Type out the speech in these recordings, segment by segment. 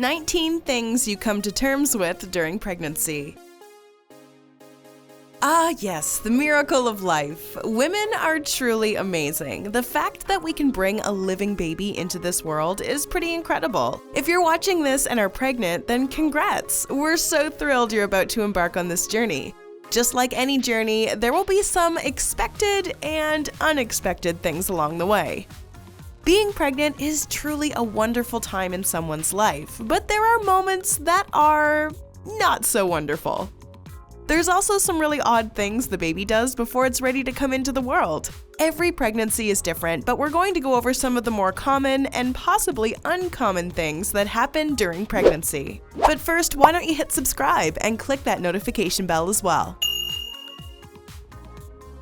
19 things you come to terms with during pregnancy. Ah yes, the miracle of life. Women are truly amazing. The fact that we can bring a living baby into this world is pretty incredible. If you're watching this and are pregnant, then congrats! We're so thrilled you're about to embark on this journey. Just like any journey, there will be some expected and unexpected things along the way. Being pregnant is truly a wonderful time in someone's life, but there are moments that are not so wonderful. There's also some really odd things the baby does before it's ready to come into the world. Every pregnancy is different, but we're going to go over some of the more common and possibly uncommon things that happen during pregnancy. But first, why don't you hit subscribe and click that notification bell as well.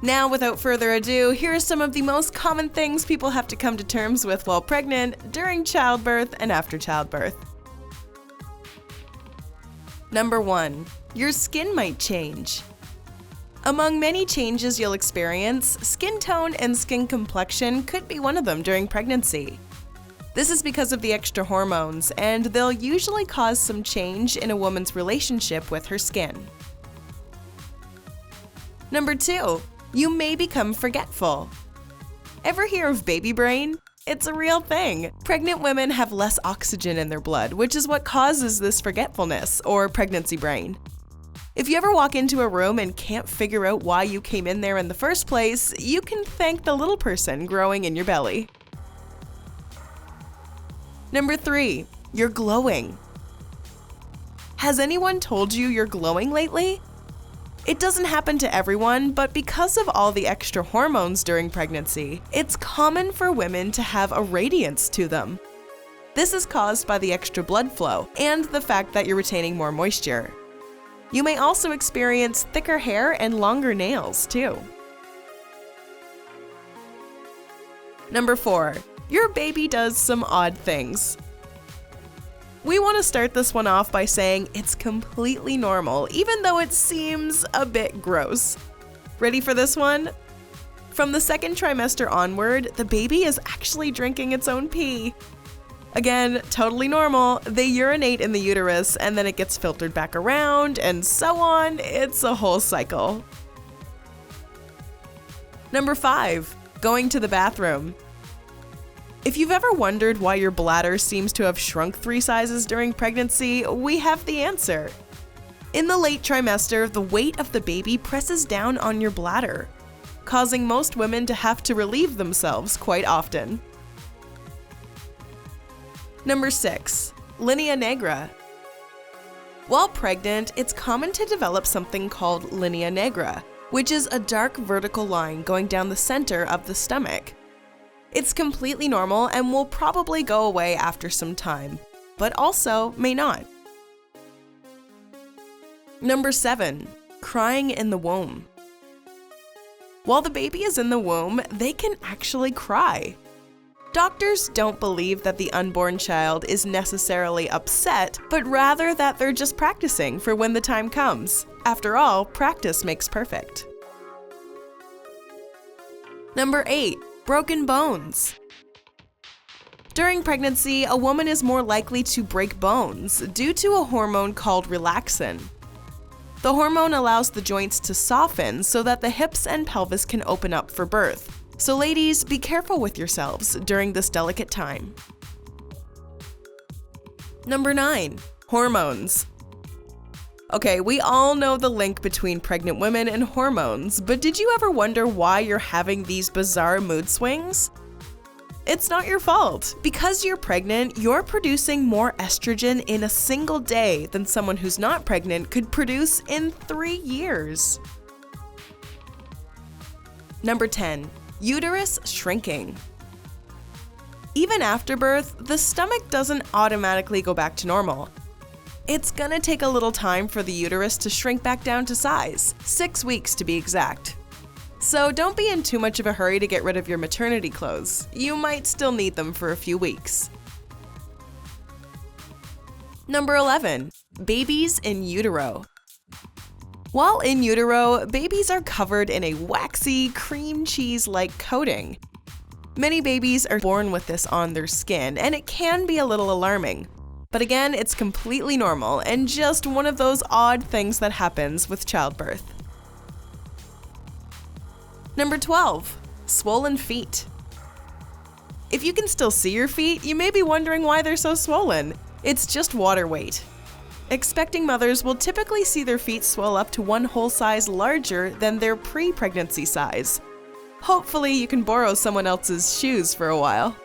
Now, without further ado, here are some of the most common things people have to come to terms with while pregnant, during childbirth, and after childbirth. Number 1. Your skin might change. Among many changes you'll experience, skin tone and skin complexion could be one of them during pregnancy. This is because of the extra hormones, and they'll usually cause some change in a woman's relationship with her skin. Number 2. You may become forgetful. Ever hear of baby brain? It's a real thing. Pregnant women have less oxygen in their blood, which is what causes this forgetfulness, or pregnancy brain. If you ever walk into a room and can't figure out why you came in there in the first place, you can thank the little person growing in your belly. Number 3. You're glowing. Has anyone told you you're glowing lately? It doesn't happen to everyone, but because of all the extra hormones during pregnancy, it's common for women to have a radiance to them. This is caused by the extra blood flow and the fact that you're retaining more moisture. You may also experience thicker hair and longer nails, too. Number 4. Your baby does some odd things. We want to start this one off by saying it's completely normal, even though it seems a bit gross. Ready for this one? From the second trimester onward, the baby is actually drinking its own pee. Again, totally normal. They urinate in the uterus and then it gets filtered back around and so on. It's a whole cycle. Number 5. Going to the bathroom. If you've ever wondered why your bladder seems to have shrunk 3 sizes during pregnancy, we have the answer. In the late trimester, the weight of the baby presses down on your bladder, causing most women to have to relieve themselves quite often. Number 6. Linea nigra. While pregnant, it's common to develop something called linea nigra, which is a dark vertical line going down the center of the stomach. It's completely normal and will probably go away after some time, but also may not. Number 7. Crying in the womb. While the baby is in the womb, they can actually cry. Doctors don't believe that the unborn child is necessarily upset, but rather that they're just practicing for when the time comes. After all, practice makes perfect. Number 8. Broken bones. During pregnancy, a woman is more likely to break bones due to a hormone called relaxin. The hormone allows the joints to soften so that the hips and pelvis can open up for birth. So ladies, be careful with yourselves during this delicate time. Number 9. Hormones. Okay, we all know the link between pregnant women and hormones, but did you ever wonder why you're having these bizarre mood swings? It's not your fault. Because you're pregnant, you're producing more estrogen in a single day than someone who's not pregnant could produce in 3 years. Number 10. Uterus shrinking. Even after birth, the stomach doesn't automatically go back to normal. It's gonna take a little time for the uterus to shrink back down to size, 6 weeks to be exact. So don't be in too much of a hurry to get rid of your maternity clothes. You might still need them for a few weeks. Number 11. Babies in utero. While in utero, babies are covered in a waxy, cream cheese-like coating. Many babies are born with this on their skin, and it can be a little alarming. But again, it's completely normal and just one of those odd things that happens with childbirth. Number 12. Swollen feet. If you can still see your feet, you may be wondering why they're so swollen. It's just water weight. Expecting mothers will typically see their feet swell up to one whole size larger than their pre-pregnancy size. Hopefully, you can borrow someone else's shoes for a while.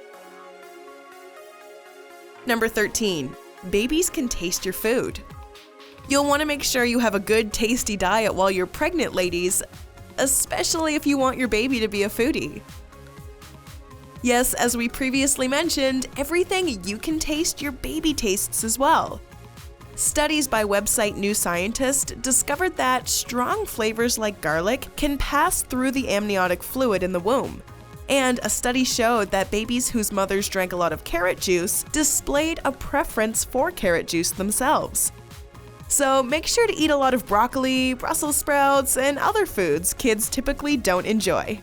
Number 13. Babies can taste your food. You'll want to make sure you have a good, tasty diet while you're pregnant, ladies, especially if you want your baby to be a foodie. Yes, as we previously mentioned, everything you can taste, your baby tastes as well. Studies by website New Scientist discovered that strong flavors like garlic can pass through the amniotic fluid in the womb. And a study showed that babies whose mothers drank a lot of carrot juice displayed a preference for carrot juice themselves. So make sure to eat a lot of broccoli, Brussels sprouts, and other foods kids typically don't enjoy.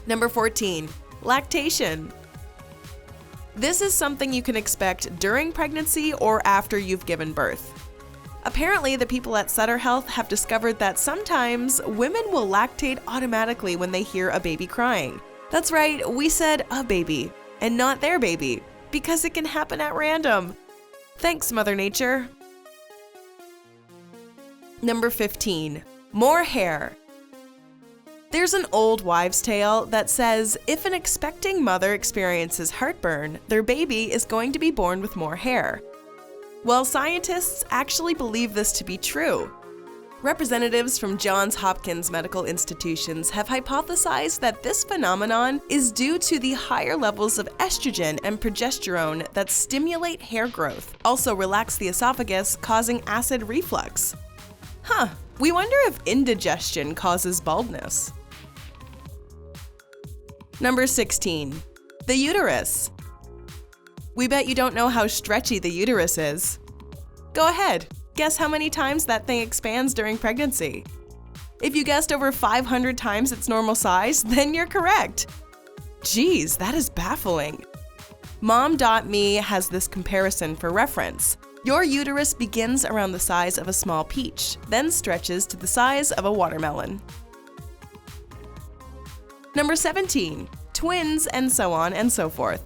Number 14. Lactation. This is something you can expect during pregnancy or after you've given birth. Apparently, the people at Sutter Health have discovered that sometimes women will lactate automatically when they hear a baby crying. That's right, we said a baby, and not their baby, because it can happen at random. Thanks, Mother Nature. Number 15. More hair. There's an old wives' tale that says if an expecting mother experiences heartburn, their baby is going to be born with more hair. Well, scientists actually believe this to be true. Representatives from Johns Hopkins medical institutions have hypothesized that this phenomenon is due to the higher levels of estrogen and progesterone that stimulate hair growth, also relax the esophagus, causing acid reflux. We wonder if indigestion causes baldness. Number 16. The uterus. We bet you don't know how stretchy the uterus is. Go ahead, guess how many times that thing expands during pregnancy. If you guessed over 500 times its normal size, then you're correct. Geez, that is baffling. Mom.me has this comparison for reference. Your uterus begins around the size of a small peach, then stretches to the size of a watermelon. Number 17. Twins, and so on and so forth.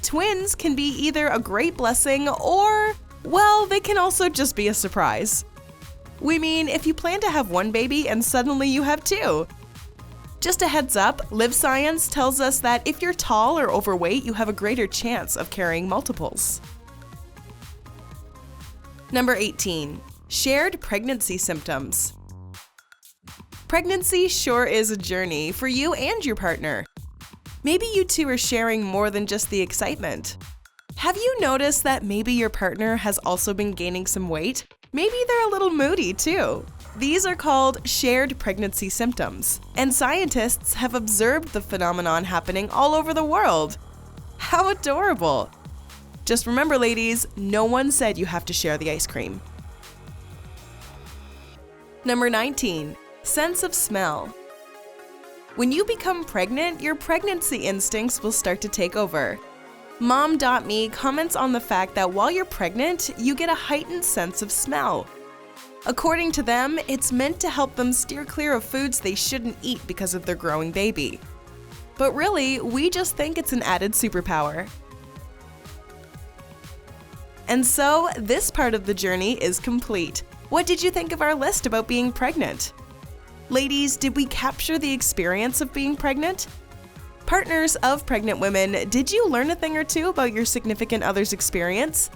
Twins can be either a great blessing or, well, they can also just be a surprise. We mean, if you plan to have one baby and suddenly you have two. Just a heads up, Live Science tells us that if you're tall or overweight, you have a greater chance of carrying multiples. Number 18. Shared pregnancy symptoms. Pregnancy sure is a journey for you and your partner. Maybe you two are sharing more than just the excitement. Have you noticed that maybe your partner has also been gaining some weight? Maybe they're a little moody too. These are called shared pregnancy symptoms, and scientists have observed the phenomenon happening all over the world. How adorable! Just remember, ladies, no one said you have to share the ice cream. Number 19. Sense of smell. When you become pregnant, your pregnancy instincts will start to take over. Mom.me comments on the fact that while you're pregnant, you get a heightened sense of smell. According to them, it's meant to help them steer clear of foods they shouldn't eat because of their growing baby. But really, we just think it's an added superpower. And so, this part of the journey is complete. What did you think of our list about being pregnant? Ladies, did we capture the experience of being pregnant? Partners of pregnant women, did you learn a thing or two about your significant other's experience?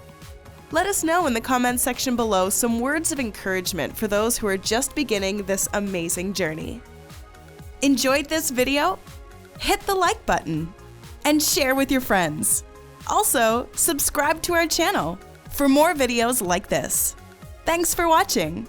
Let us know in the comments section below some words of encouragement for those who are just beginning this amazing journey. Enjoyed this video? Hit the like button and share with your friends. Also, subscribe to our channel for more videos like this. Thanks for watching.